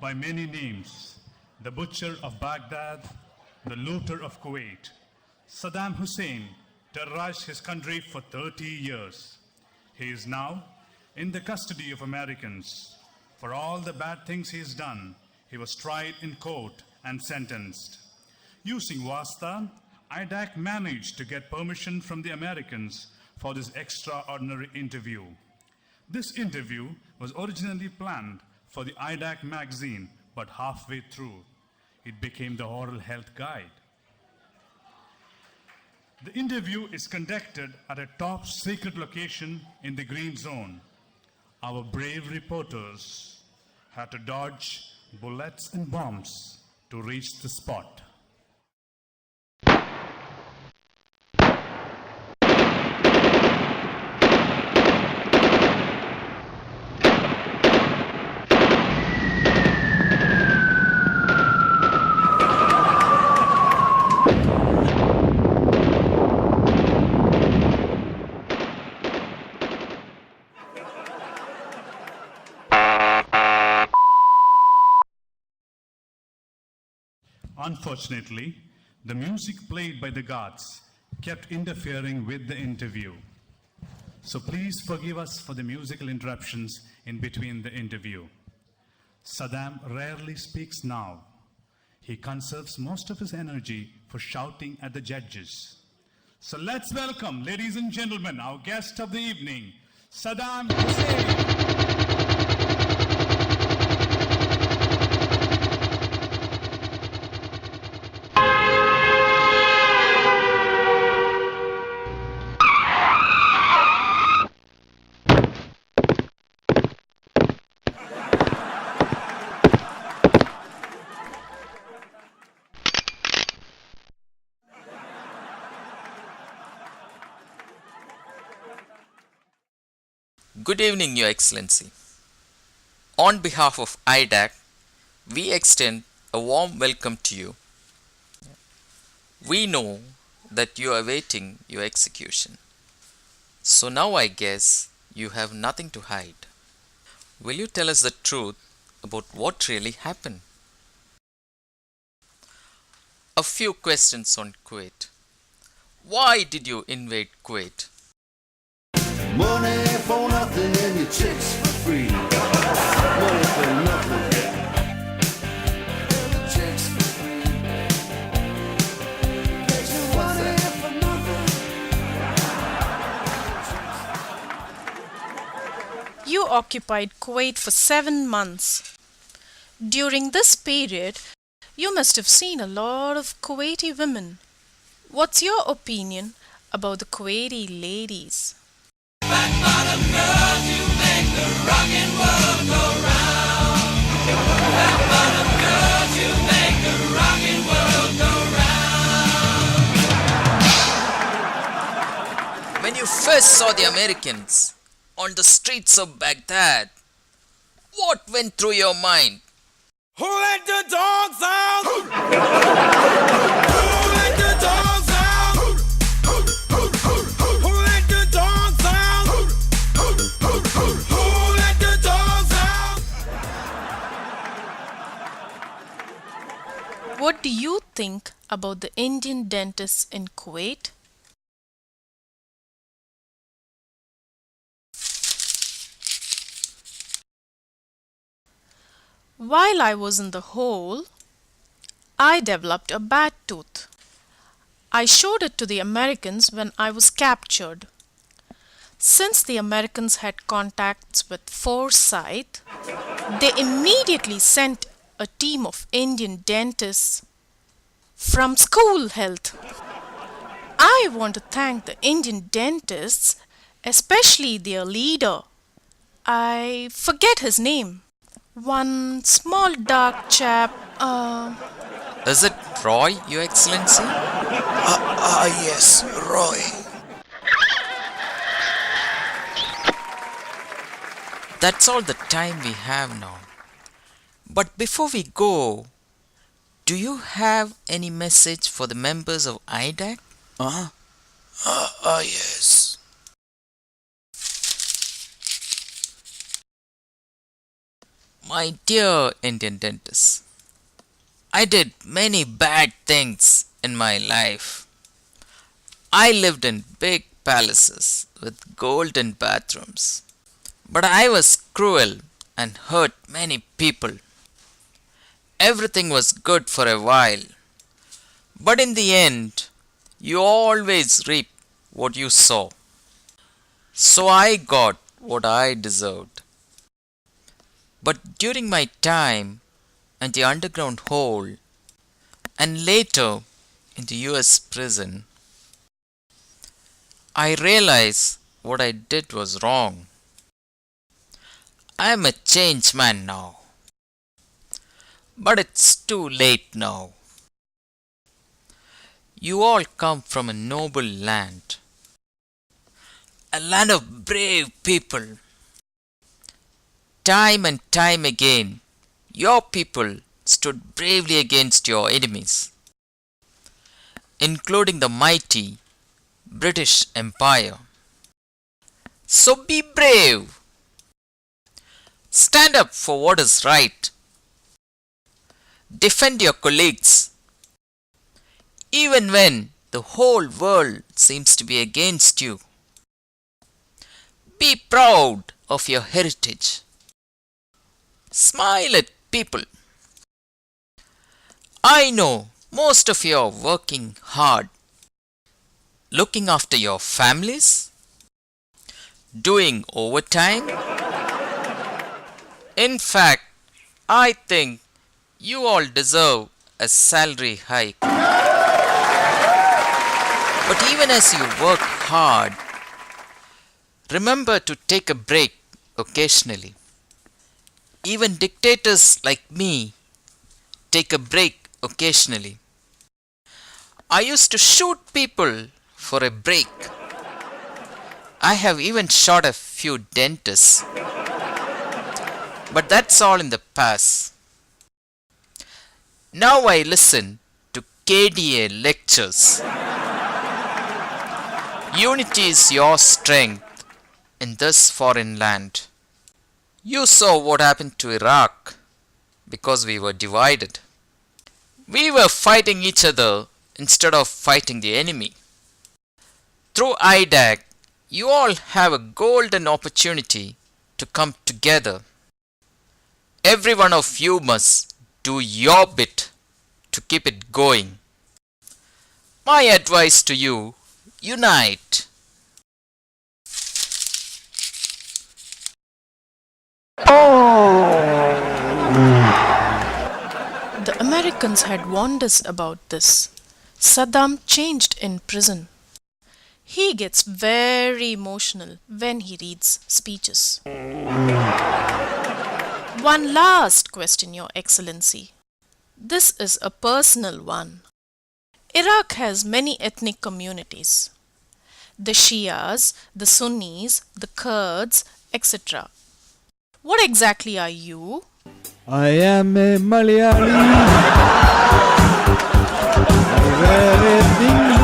by many names: the butcher of Baghdad, the looter of Kuwait. Saddam Hussein terrorized his country for 30 years. He is now in the custody of Americans. For all the bad things he has done, he was tried in court and sentenced. Using Wasta, IDAK managed to get permission from the Americans for this extraordinary interview. This interview was originally planned for the IDAK magazine, but halfway through, it became the oral health guide. The interview is conducted at a top secret location in the green zone. Our brave reporters had to dodge bullets and bombs to reach the spot. Unfortunately, the music played by the guards kept interfering with the interview. So please forgive us for the musical interruptions in between the interview. Saddam rarely speaks now. He conserves most of his energy for shouting at the judges. So let's welcome, ladies and gentlemen, our guest of the evening, Saddam Hussein. Good evening, Your Excellency. On behalf of IDAK, we extend a warm welcome to you. We know that you are awaiting your execution. So now I guess you have nothing to hide. Will you tell us the truth about what really happened? A few questions on Kuwait. Why did you invade Kuwait? Money for nothing and your chicks for free. Money for nothing. Chicks for free. Money for nothing. You occupied Kuwait for 7 months. During this period, you must have seen a lot of Kuwaiti women. What's your opinion about the Kuwaiti ladies? When you first saw the Americans on the streets of Baghdad, what went through your mind? Who let the dogs out? Who let the dogs out? Who let the dogs out? Who let the dogs out? What do you think about the Indian dentists in Kuwait? While I was in the hole, I developed a bad tooth. I showed it to the Americans when I was captured. Since the Americans had contacts with Forsyth, they immediately sent a team of Indian dentists from school health. I want to thank the Indian dentists, especially their leader. I forget his name. One small dark chap, Is it Roy, Your Excellency? Yes, Roy. That's all the time we have now. But before we go, do you have any message for the members of IDAK? Yes. My dear Indian dentist, I did many bad things in my life. I lived in big palaces with golden bathrooms. But I was cruel and hurt many people. Everything was good for a while. But in the end, you always reap what you sow. So I got what I deserved. But during my time in the underground hole and later in the US prison, I realized what I did was wrong. I am a changed man now. But it's too late now. You all come from a noble land, a land of brave people. Time and time again, your people stood bravely against your enemies, including the mighty British Empire. So be brave. Stand up for what is right. Defend your colleagues. Even when the whole world seems to be against you. Be proud of your heritage. Smile at people. I know most of you are working hard, looking after your families, doing overtime. In fact, I think you all deserve a salary hike. But even as you work hard, remember to take a break occasionally. Even dictators like me take a break occasionally. I used to shoot people for a break. I have even shot a few dentists. But that's all in the past. Now I listen to KDA lectures. Unity is your strength in this foreign land. You saw what happened to Iraq because we were divided. We were fighting each other instead of fighting the enemy. Through IDAK, you all have a golden opportunity to come together. Every one of you must do your bit to keep it going. My advice to you, unite. The Americans had warned us about this. Saddam changed in prison. He gets very emotional when he reads speeches. One last question, Your Excellency. This is a personal one. Iraq has many ethnic communities. The Shias, the Sunnis, the Kurds, etc. What exactly are you? I am a Malayali. I wear a